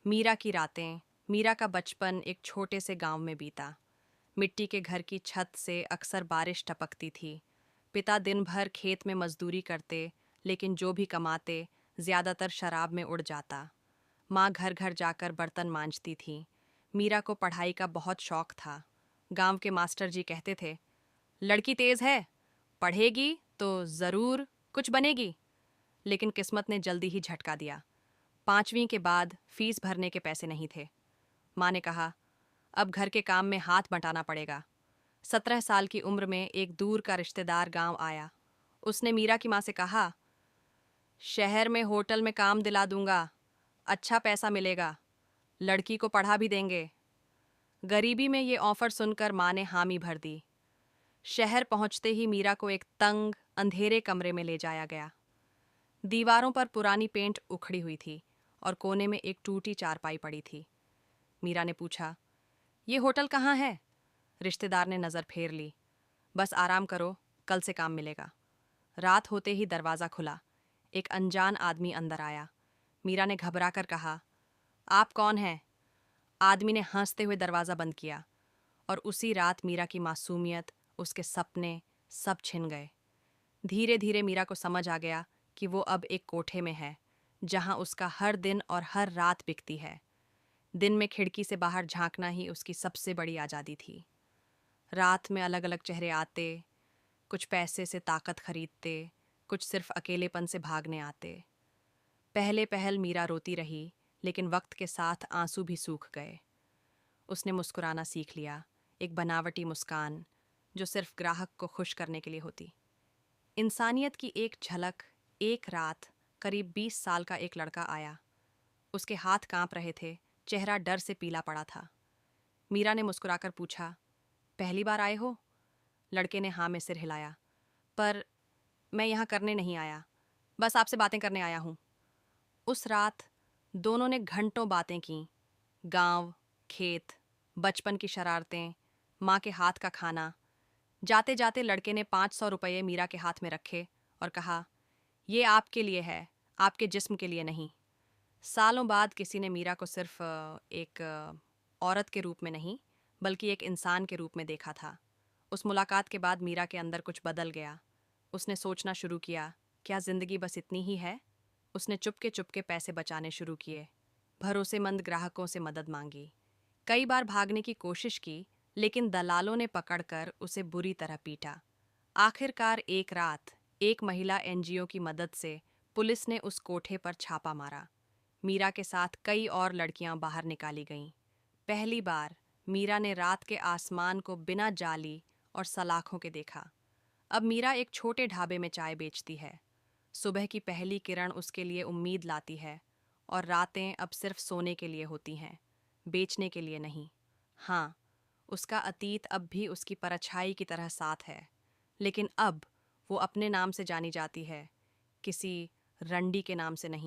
मीरा की रातें। मीरा का बचपन एक छोटे से गांव में बीता। मिट्टी के घर की छत से अक्सर बारिश टपकती थी। पिता दिन भर खेत में मजदूरी करते, लेकिन जो भी कमाते ज्यादातर शराब में उड़ जाता। माँ घर घर जाकर बर्तन मांजती थी। मीरा को पढ़ाई का बहुत शौक था। गांव के मास्टर जी कहते थे, लड़की तेज है, पढ़ेगी तो जरूर कुछ बनेगी। लेकिन किस्मत ने जल्दी ही झटका दिया। 5वीं के बाद फीस भरने के पैसे नहीं थे। माँ ने कहा, अब घर के काम में हाथ बंटाना पड़ेगा। 17 साल की उम्र में एक दूर का रिश्तेदार गांव आया। उसने मीरा की माँ से कहा, शहर में होटल में काम दिला दूंगा, अच्छा पैसा मिलेगा, लड़की को पढ़ा भी देंगे। गरीबी में ये ऑफर सुनकर माँ ने हामी भर दी। शहर पहुंचते ही मीरा को एक तंग अंधेरे कमरे में ले जाया गया। दीवारों पर पुरानी पेंट उखड़ी हुई थी और कोने में एक टूटी चारपाई पड़ी थी। मीरा ने पूछा, ये होटल कहाँ है? रिश्तेदार ने नज़र फेर ली। बस आराम करो, कल से काम मिलेगा। रात होते ही दरवाज़ा खुला। एक अनजान आदमी अंदर आया। मीरा ने घबराकर कहा, आप कौन हैं? आदमी ने हंसते हुए दरवाज़ा बंद किया और उसी रात मीरा की मासूमियत, उसके सपने सब छिन गए। धीरे धीरे मीरा को समझ आ गया कि वो अब एक कोठे में है, जहां उसका हर दिन और हर रात बिकती है। दिन में खिड़की से बाहर झांकना ही उसकी सबसे बड़ी आज़ादी थी। रात में अलग अलग चेहरे आते, कुछ पैसे से ताकत खरीदते, कुछ सिर्फ अकेलेपन से भागने आते। पहले पहल मीरा रोती रही, लेकिन वक्त के साथ आंसू भी सूख गए। उसने मुस्कुराना सीख लिया, एक बनावटी मुस्कान जो सिर्फ ग्राहक को खुश करने के लिए होती। इंसानियत की एक झलक। एक रात करीब 20 साल का एक लड़का आया। उसके हाथ कांप रहे थे, चेहरा डर से पीला पड़ा था। मीरा ने मुस्कुराकर पूछा, पहली बार आए हो? लड़के ने हाँ में सिर हिलाया। पर मैं यहाँ करने नहीं आया, बस आपसे बातें करने आया हूँ। उस रात दोनों ने घंटों बातें की। गांव, खेत, बचपन की शरारतें, माँ के हाथ का खाना। जाते जाते लड़के ने 500 रुपये मीरा के हाथ में रखे और कहा, ये आपके लिए है, आपके जिस्म के लिए नहीं। सालों बाद किसी ने मीरा को सिर्फ एक औरत के रूप में नहीं, बल्कि एक इंसान के रूप में देखा था। उस मुलाकात के बाद मीरा के अंदर कुछ बदल गया। उसने सोचना शुरू किया, क्या जिंदगी बस इतनी ही है? उसने चुपके चुपके पैसे बचाने शुरू किए, भरोसेमंद ग्राहकों से मदद मांगी, कई बार भागने की कोशिश की, लेकिन दलालों ने पकड़कर उसे बुरी तरह पीटा। आखिरकार एक रात एक महिला एनजीओ की मदद से पुलिस ने उस कोठे पर छापा मारा। मीरा के साथ कई और लड़कियां बाहर निकाली गईं। पहली बार मीरा ने रात के आसमान को बिना जाली और सलाखों के देखा। अब मीरा एक छोटे ढाबे में चाय बेचती है। सुबह की पहली किरण उसके लिए उम्मीद लाती है, और रातें अब सिर्फ सोने के लिए होती हैं, बेचने के लिए नहीं। हाँ, उसका अतीत अब भी उसकी परछाई की तरह साथ है, लेकिन अब वो अपने नाम से जानी जाती है, किसी रंडी के नाम से नहीं।